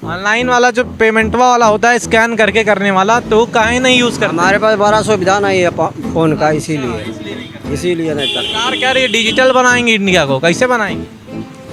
Online वाला जो payment वाला होता है स्कैन करके करने वाला, तो काहे नहीं यूज़ करते? हमारे पास बड़ा सुविधा नहीं है फ़ोन का, इसीलिए नहीं करते। सरकार कह रही है डिजिटल बनाएंगे इंडिया को, कैसे बनाएंगे?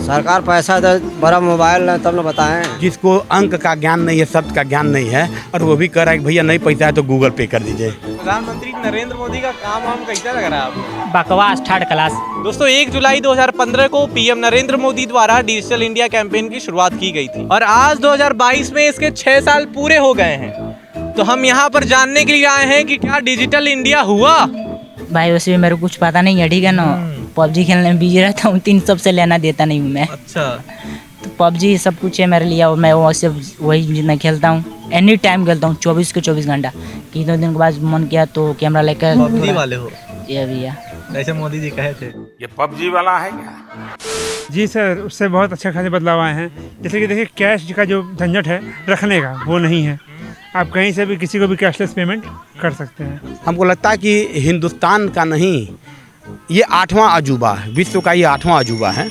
सरकार पैसा दे, बड़ा मोबाइल है तब न बताएं। जिसको अंक का ज्ञान नहीं है, शब्द का ज्ञान नहीं है, और वो भी कह रहा है कि भैया नहीं पैसा है तो गूगल पे कर दीजिए। प्रधानमंत्री नरेंद्र मोदी का काम वाम कैसा लग रहा है आपको? बकवास थर्ड क्लास। दोस्तों 1 जुलाई 2015 को पीएम नरेंद्र मोदी द्वारा डिजिटल इंडिया कैंपेन की शुरुआत की गई थी और आज 2022 में इसके 6 साल पूरे हो गए हैं। तो हम यहाँ पर जानने के लिए आए हैं कि क्या डिजिटल इंडिया हुआ। भाई वैसे भी मेरे को कुछ पता नहीं है, ठीक है ना। पबजी खेलने में बिजी रहता हूँ, 3 सबसे लेना देता नहीं हूँ मैं। अच्छा, तो पबजी सब कुछ है मेरे लिए और मैं वही मैं खेलता हूँ, एनी टाइम खेलता हूँ, 24 के 24 घंटा। कि 2 दिन के बाद मन किया तो कैमरा लेकर पबजी वाले हो? ये भैया जैसे मोदी जी कहे थे। ये पबजी वाला है क्या? जी सर, उससे बहुत अच्छे खासे बदलाव आए हैं। जैसे कि देखिए कैश का जो झंझट है रखने का वो नहीं है, आप कहीं से भी किसी को भी कैशलेस पेमेंट कर सकते हैं। हमको लगता है कि हिंदुस्तान का नहीं, ये 8वां अजूबा है, विश्व का ये 8वां अजूबा है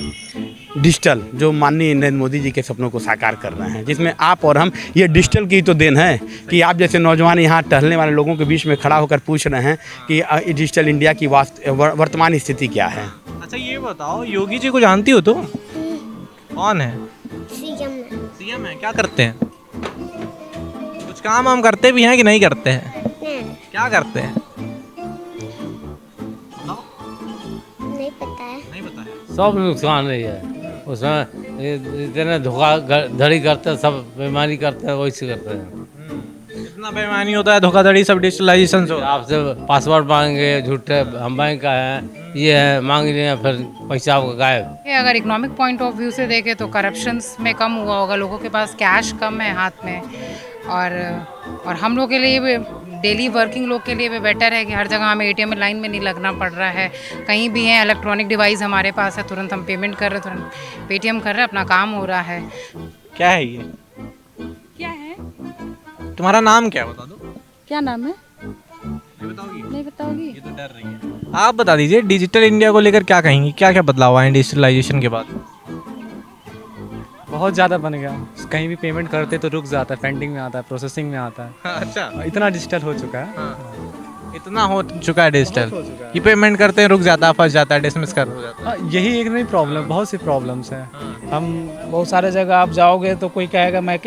डिजिटल, जो माननीय नरेंद्र मोदी जी के सपनों को साकार कर रहे हैं, जिसमें आप और हम, ये डिजिटल की तो देन है कि आप जैसे नौजवान यहाँ टहलने वाले लोगों के बीच में खड़ा होकर पूछ रहे हैं कि डिजिटल इंडिया की वर्तमान स्थिति क्या है। अच्छा ये बताओ, योगी जी को जानती हो तो? कौन है? सीएम है। क्या करते हैं? कुछ काम वाम करते भी हैं कि नहीं करते हैं? क्या करते हैं? नहीं पता है। नहीं पता है। सब नुकसान ही है उसमें, इतने धोखाधड़ी करते हैं, सब बेईमानी करते हैं, वैसे करते हैं। इतना बेईमानी होता है, धोखाधड़ी सब डिजिटलाइजेशन से। आपसे पासवर्ड मांगेंगे झूठे, हम बैंक का है ये है, मांग लिए फिर पैसा आपका गायब। अगर इकोनॉमिक पॉइंट ऑफ व्यू से देखें तो करप्शंस में कम हुआ होगा, लोगों के पास कैश कम है हाथ में, और हम लोग के लिए भी, डेली वर्किंग लोग के लिए भी बेटर है कि हर जगह हमें एटीएम में लाइन में नहीं लगना पड़ रहा है। कहीं भी है इलेक्ट्रॉनिक डिवाइस हमारे पास है, तुरंत हम पेमेंट कर रहे हैं, तुरंत पेटीएम कर रहे हैं, अपना काम हो रहा है। क्या है ये? क्या है? तुम्हारा नाम क्या है बता दो? क्या नाम है? ये बताओगी? नहीं बताओगी? ये तो डर रही है। आप बता दीजिए डिजिटल इंडिया को लेकर क्या कहेंगी, क्या क्या बदलाव आए डिजिटलाइजेशन के बाद? बहुत ज़्यादा बन गया, कहीं भी पेमेंट करते तो रुक जाता है, पेंडिंग में आता है, प्रोसेसिंग में आता है। अच्छा, इतना डिजिटल हो चुका है। इतना हो चुका है डिजिटल कि पेमेंट करते हैं रुक जाता है, फंस जाता है, डिसमिस कर हो जाता है। यही एक नहीं प्रॉब्लम, बहुत सी प्रॉब्लम्स हैं। हम बहुत सारे जगह आप जाओगे तो कोई कहेगा मैं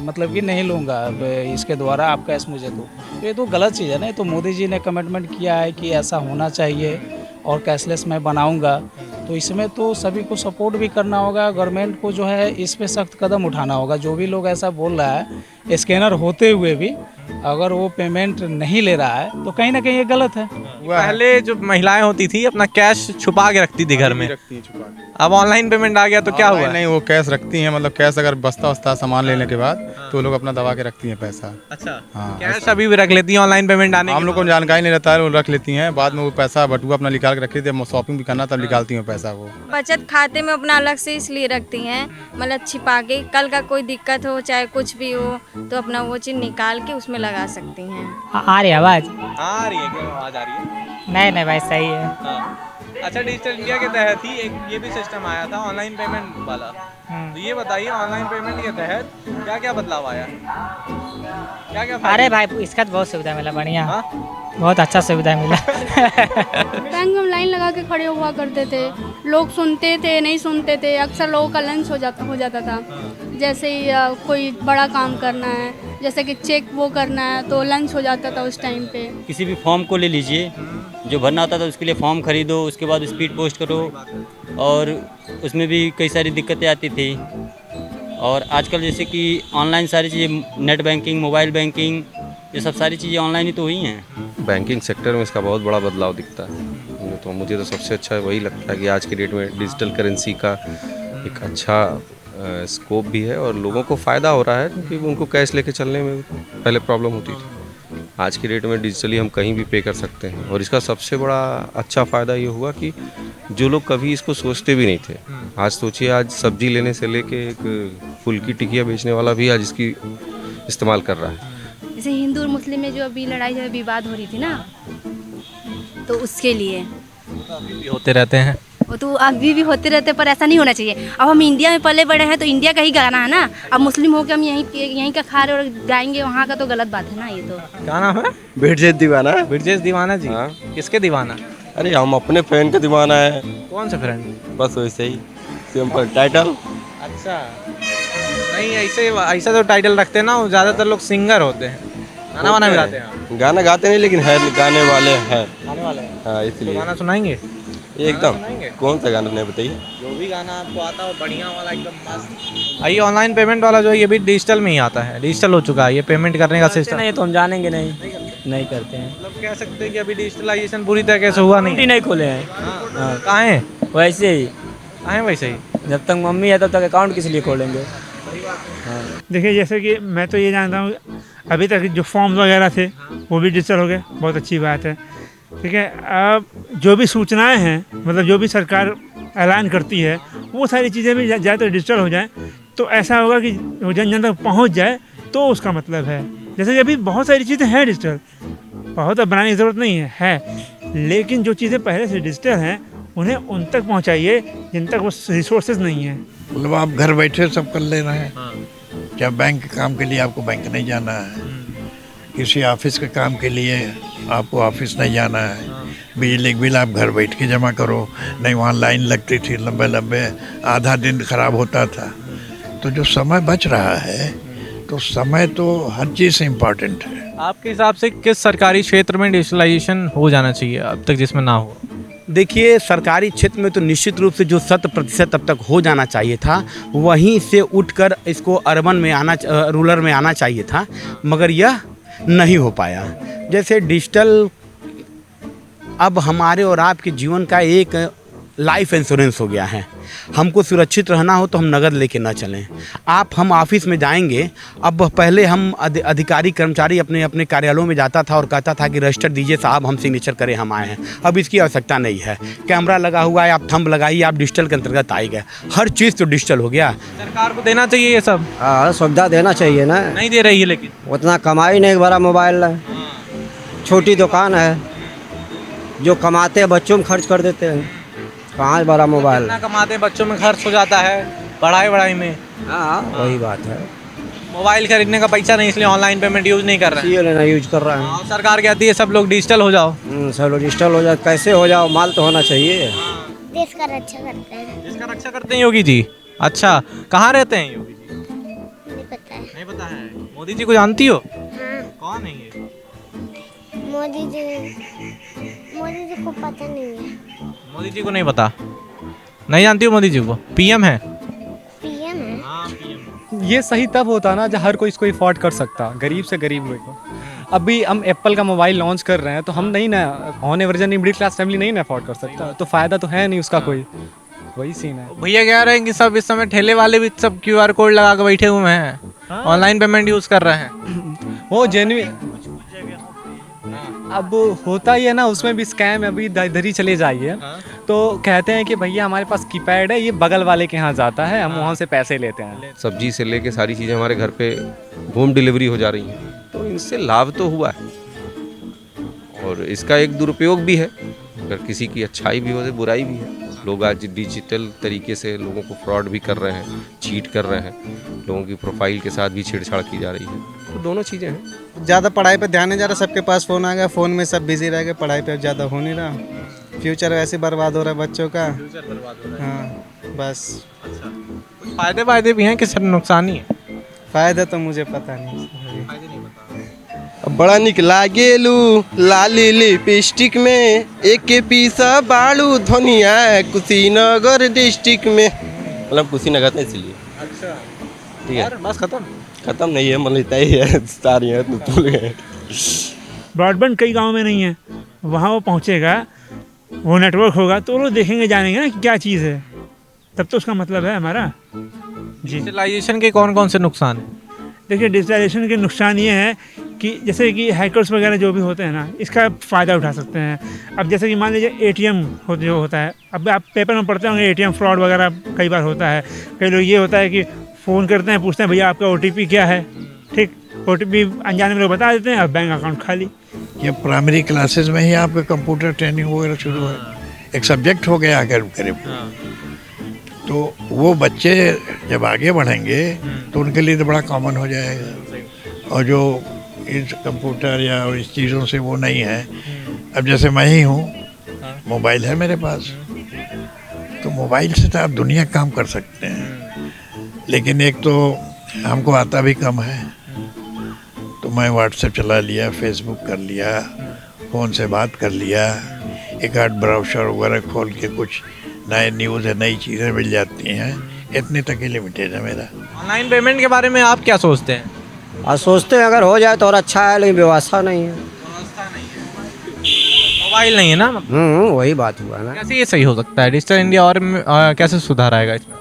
मतलब कि नहीं लूँगा अब इसके द्वारा, आप कैश मुझे दो। ये तो गलत चीज़ है ना। तो मोदी जी ने कमिटमेंट किया है कि ऐसा होना चाहिए और कैशलेस मैं बनाऊँगा, तो इसमें तो सभी को सपोर्ट भी करना होगा। गवर्नमेंट को जो है इस पे सख्त कदम उठाना होगा। जो भी लोग ऐसा बोल रहा है, स्कैनर होते हुए भी अगर वो पेमेंट नहीं ले रहा है तो कहीं ना कहीं ये गलत है। पहले जो महिलाएं होती थी अपना कैश छुपा के रखती थी घर में, अब ऑनलाइन पेमेंट आ गया तो क्या हुआ? नहीं, वो कैश रखती हैं, मतलब कैश अगर बस्ता वस्ता सामान लेने के बाद तो लोग अपना दबा के रखती हैं पैसा। अच्छा, हाँ, कैश अभी भी रख लेती हैं ऑनलाइन पेमेंट आने हम लोग को जानकारी नहीं रहता है, वो रख लेती हैं, बाद में वो पैसा बटुआ अपना निकाल के रखती थी, शॉपिंग भी करना तब निकालती हैं पैसा। वो बचत खाते में अपना अलग से इसलिए रखती हैं, मतलब छिपा के, कल का कोई दिक्कत हो चाहे कुछ भी हो तो अपना वो चीज़ निकाल के उसमें लगा सकती हैं। आ रही आवाज़? आ रही है, क्या आवाज आ रही है? नहीं भाई सही है। हाँ। अच्छा, डिजिटल इंडिया के तहत ही एक ये भी सिस्टम आया था ऑनलाइन पेमेंट वाला, तो ये बताइए ऑनलाइन पेमेंट के तहत क्या क्या बदलाव आया, क्या क्या? अरे भाई इसका तो बहुत सुविधा मिला, बढ़िया। बहुत अच्छा सुविधा मिला। बैंक में लाइन लगा के खड़े हुआ करते थे, लोग सुनते थे नहीं सुनते थे, अक्सर लोगों का लंच हो जाता था। जैसे ही कोई बड़ा काम करना है, जैसे कि चेक वो करना है तो लंच हो जाता था उस टाइम पे। किसी भी फॉर्म को ले लीजिए, जो भरना होता था उसके लिए फॉर्म खरीदो, उसके बाद स्पीड पोस्ट करो, और उसमें भी कई सारी दिक्कतें आती थी। और आजकल जैसे कि ऑनलाइन सारी चीज़ें, नेट बैंकिंग, मोबाइल बैंकिंग, ये सब सारी चीज़ें ऑनलाइन ही तो हुई हैं। बैंकिंग सेक्टर में इसका बहुत बड़ा बदलाव दिखता है। तो मुझे तो सबसे अच्छा वही लगता है कि आज के डेट में डिजिटल करेंसी का एक अच्छा स्कोप भी है और लोगों को फ़ायदा हो रहा है, क्योंकि उनको कैश लेके चलने में पहले प्रॉब्लम होती थी। आज की डेट में डिजिटली हम कहीं भी पे कर सकते हैं, और इसका सबसे बड़ा अच्छा फ़ायदा ये हुआ कि जो लोग कभी इसको सोचते भी नहीं थे, आज सोचिए, आज सब्जी लेने से लेके एक फुल की टिकिया बेचने वाला भी आज इसकी इस्तेमाल कर रहा है। जैसे हिंदू और मुस्लिम में जो अभी लड़ाई विवाद हो रही थी ना, तो उसके लिए होते रहते हैं। वो तो अभी भी होते रहते, पर ऐसा नहीं होना चाहिए। अब हम इंडिया में पले बड़े हैं तो इंडिया का ही गाना है ना। अब मुस्लिम होकर हम यहीं का खा रहे और गाएंगे वहाँ का, तो गलत बात है ना ये तो। क्या नाम है? बिरजेश दीवाना। बिरजेश दीवाना जी। हाँ। किसके दीवाना? अरे हम अपने फैन का दीवाना है। कौन सा फ्रेंड? बस वैसे ही सिंपल टाइटल। अच्छा, नहीं ऐसा तो टाइटल रखते हैं ना, वो ज़्यादातर लोग सिंगर होते हैं, गाना वाना भी गाते हैं। गाना गाते नहीं, लेकिन है गाने वाले हैं। गाने वाले हैं? हाँ, तो इसलिए गाना सुनाएंगे? एकदम। कौन सा गाना नहीं बताइए? जो भी गाना आपको आता हो बढ़िया वाला, एकदम मस्त। ये ऑनलाइन पेमेंट वाला जो है ये भी डिजिटल में ही आता है, डिजिटल हो चुका है ये पेमेंट करने का सिस्टम। नहीं तो हम जानेंगे नहीं करते हैं। मतलब कह सकते हैं कि अभी डिजिटलाइजेशन पूरी तरीके से हुआ नहीं खोले हैं। कहाँ है? वैसे ही कहाँ है वैसे ही? जब तक मम्मी है तब तक अकाउंट किस लिए खोलेंगे। देखिए जैसे कि मैं तो ये जानता हूँ अभी तक जो फॉर्म्स वगैरह थे वो भी डिजिटल हो गए, बहुत अच्छी बात है। ठीक है, अब जो भी सूचनाएं हैं, मतलब जो भी सरकार ऐलान करती है, वो सारी चीज़ें भी ज़्यादातर डिजिटल हो जाएं तो ऐसा होगा कि जन जन तक पहुँच जाए, तो उसका मतलब है। जैसे कि अभी बहुत सारी चीज़ें हैं डिजिटल, बहुत अब बनाने की ज़रूरत नहीं है, लेकिन जो चीज़ें पहले से डिजिटल हैं उन्हें उन तक पहुँचाइए जिन तक वो रिसोर्सेज नहीं हैं। मतलब आप घर बैठे सब कर ले रहे हैं। क्या बैंक के काम के लिए आपको बैंक नहीं जाना है, किसी ऑफिस के काम के लिए आपको ऑफिस नहीं जाना है, बिजली बिल आप घर बैठ के जमा करो, नहीं वहाँ लाइन लगती थी लंबे लंबे, आधा दिन खराब होता था। तो जो समय बच रहा है, तो समय तो हर चीज़ से इम्पोर्टेंट है। आपके हिसाब से किस सरकारी क्षेत्र में डिजिटलाइजेशन हो जाना चाहिए अब तक जिसमें ना हो? देखिए, सरकारी क्षेत्र में तो निश्चित रूप से जो 100% अब तक हो जाना चाहिए था, वहीं से उठकर इसको अर्बन में रूरल में आना चाहिए था, मगर यह नहीं हो पाया। जैसे डिजिटल अब हमारे और आपके जीवन का एक लाइफ इंश्योरेंस हो गया है। हमको सुरक्षित रहना हो तो हम नगद लेके ना चलें। हम ऑफिस में जाएंगे, अब पहले हम अधिकारी कर्मचारी अपने अपने कार्यालयों में जाता था और कहता था कि रजिस्टर दीजिए साहब, हम सिग्नेचर करें, हम आए हैं। अब इसकी आवश्यकता नहीं है, कैमरा लगा हुआ है, आप थंब लगाइए, आप डिजिटल के अंतर्गत आए गए। हर चीज़ तो डिजिटल हो गया। सरकार को देना चाहिए ये सब। हाँ, सुविधा देना चाहिए ना। नहीं दे रही है, लेकिन उतना कमाई नहीं, बड़ा मोबाइल है, छोटी दुकान है, जो कमाते हैं बच्चों में खर्च कर देते हैं। कहाँ बड़ा मोबाइल? कितना कमाते हैं, बच्चों में खर्च हो जाता है, पढ़ाई में। हाँ, वही बात है। मोबाइल खरीदने का पैसा नहीं, इसलिए ऑनलाइन पेमेंट यूज नहीं कर रहे हैं। यूज कर रहे हैं। सरकार कहती है सब लोग डिजिटल हो जाओ। सब लोग डिजिटल हो जाओ, कैसे हो जाओ, माल तो होना चाहिए। देश का रक्षा करते हैं। देश का रक्षा करते हैं योगी जी। अच्छा, कहाँ रहते हैं योगी जी? नहीं पता है। नहीं पता है। मोदी जी को जानती हो? हाँ। कौन है ये? मोदी जी को पता नहीं है। मोदी जी को नहीं पता? नहीं जानती हो मोदी जी को? पीएम है? पीएम है। हाँ, पीएम। ये सही तब होता ना जब हर कोई इसको अफोर्ड कर सकता, गरीब से गरीब लोग को। अभी हम एप्पल का मोबाइल लॉन्च कर रहे हैं तो हम नहीं ना, होने वर्जन मिडिल क्लास फैमिली नहीं ना अफोर्ड कर सकता, तो फ़ायदा तो है नहीं उसका कोई। वही सीन है। भैया कह रहे हैं कि सब इस समय ठेले वाले भी सब QR कोड लगा के बैठे हुए हैं, ऑनलाइन पेमेंट यूज कर रहे हैं। वो जेन्युइन अब होता ही है ना, उसमें भी स्कैम। अभी इधर ही चले जाइए तो कहते हैं कि भैया हमारे पास कीपैड है, ये बगल वाले के यहाँ जाता है, हम वहाँ से पैसे लेते हैं। सब्जी से लेके सारी चीज़ें हमारे घर पे होम डिलीवरी हो जा रही हैं, तो इनसे लाभ तो हुआ है और इसका एक दुरुपयोग भी है। अगर किसी की अच्छाई भी हो तो बुराई भी है। लोग आज डिजिटल तरीके से लोगों को फ्रॉड भी कर रहे हैं, चीट कर रहे हैं, लोगों की प्रोफाइल के साथ भी छेड़छाड़ की जा रही है। तो दोनों चीज़ें हैं। ज़्यादा पढ़ाई पे ध्यान नहीं जा रहा, सबके पास फ़ोन आ गया, फ़ोन में सब बिजी रह गए, पढ़ाई पे ज़्यादा हो नहीं रहा। फ्यूचर वैसे बर्बाद हो रहा है बच्चों का। फ्यूचर बर्बाद हो रहा है। हाँ, बस। अच्छा, कुछ फायदे भी हैं कि सिर्फ नुकसान ही है? फ़ायदा तो मुझे पता नहीं। फायदे नहीं पता। बड़ा निक लागेलू लाली लिपस्टिक में, एक पीसा बालू धनिया कुशीनगर डिस्ट्रिक्ट में। मतलब कुशीनगर था इसलिए। अच्छा, ठीक है, बस खत्म नहीं है, मतलब इतना ही है, सारी है तो भूल गए। ब्रॉडबैंड कई गाँव में नहीं है, वहाँ वो पहुँचेगा, वो नेटवर्क होगा तो वो देखेंगे जानेंगे ना कि क्या चीज़ है, तब तो उसका मतलब है हमारा। डिजिटलाइजेशन के कौन कौन से नुकसान हैं? देखिए, डिजिटलाइजेशन के नुकसान ये हैं कि जैसे कि हैकर्स वगैरह जो भी होते हैं ना, इसका फ़ायदा उठा सकते हैं। अब जैसे कि मान लीजिए ATM जो होता है, अब आप पेपर में पढ़ते होंगे ATM फ्रॉड वगैरह कई बार होता है। कई लोग ये होता है कि फ़ोन करते हैं, पूछते हैं भैया आपका OTP क्या है, ठीक, OTP अनजाने में लोग बता देते हैं और बैंक अकाउंट खाली। ये प्राइमरी क्लासेस में ही आपका कंप्यूटर ट्रेनिंग वगैरह शुरू है, एक सब्जेक्ट हो गया करीब करीब। तो वो बच्चे जब आगे बढ़ेंगे तो उनके लिए तो बड़ा कॉमन हो जाएगा। और जो इस कंप्यूटर या इस चीज़ों से वो नहीं है, अब जैसे मैं ही हूँ, मोबाइल है मेरे पास, तो मोबाइल से तो आप दुनिया काम कर सकते हैं। लेकिन एक तो हमको आता भी कम है, तो मैं व्हाट्सएप चला लिया, फेसबुक कर लिया, फ़ोन से बात कर लिया, एक आध ब्राउज़र वगैरह खोल के कुछ नए न्यूज़ है, नई चीज़ें मिल जाती हैं। इतने तक ही लिमिटेड है मेरा। ऑनलाइन पेमेंट के बारे में आप क्या सोचते हैं? सोचते हैं अगर हो जाए तो और अच्छा है, लेकिन व्यवस्था नहीं है। मोबाइल नहीं है ना, वही बात हुआ ना। कैसे ये सही हो सकता है? डिजिटल इंडिया और कैसे सुधार आएगा इसमें?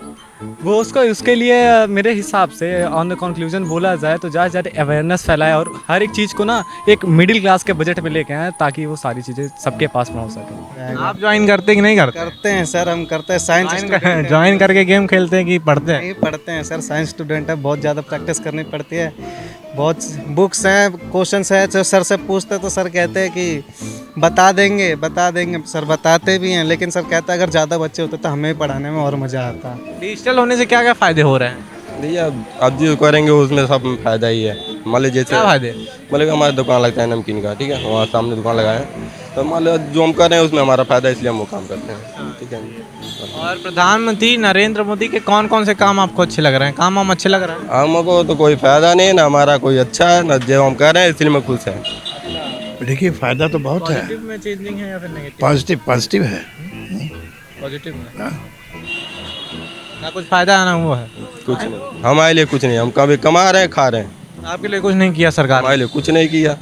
वो उसके लिए मेरे हिसाब से ऑन द कंक्लूजन बोला जाए तो ज़्यादा से ज़्यादा अवेयरनेस फैलाए और हर एक चीज़ को ना एक मिडिल क्लास के बजट में लेके आए, ताकि वो सारी चीज़ें सबके पास पहुंच सके। आप ज्वाइन करते कि नहीं करते? करते हैं सर, हम करते हैं। साइंस ज्वाइन करके गेम खेलते हैं कि पढ़ते हैं? नहीं पढ़ते हैं सर, साइंस स्टूडेंट है, बहुत ज़्यादा प्रैक्टिस करनी पड़ती है। बहुत बुक्स हैं, क्वेश्चंस हैं, जो सर से पूछते हैं तो सर कहते हैं कि बता देंगे सर, बताते भी हैं, लेकिन सर कहता है अगर ज़्यादा बच्चे होते तो हमें पढ़ाने में और मज़ा आता। डिजिटल होने से क्या क्या फ़ायदे हो रहे हैं? भैया आप जो करेंगे उसमें सब फायदा ही है। मान लीजिए क्या फायदे? मान लीजिए हमारी दुकान लगता है नमकीन का, ठीक है, वहाँ सामने दुकान लगाए हैं, तो मान लो जो हम कर रहे हैं उसमें हमारा फायदा, इसलिए हम वो काम करते हैं, ठीक है। और प्रधानमंत्री नरेंद्र मोदी के कौन कौन से काम आपको अच्छे लग रहे हैं? काम हम अच्छे लग रहे हैं? हमको तो कोई फायदा नहीं है, ना हमारा कोई अच्छा है, ना जो हम कर रहे हैं इसलिए मैं खुश है। देखिए फ़ायदा तो बहुत है। पॉजिटिव में चेंजिंग है या फिर नेगेटिव? पॉजिटिव है। पॉजिटिव में ना कुछ फायदा आना हुआ है? कुछ नहीं, हमारे लिए कुछ नहीं, हम कभी कमा रहे हैं, खा रहे हैं। आपके लिए कुछ नहीं किया सरकार? हमारे लिए कुछ नहीं किया।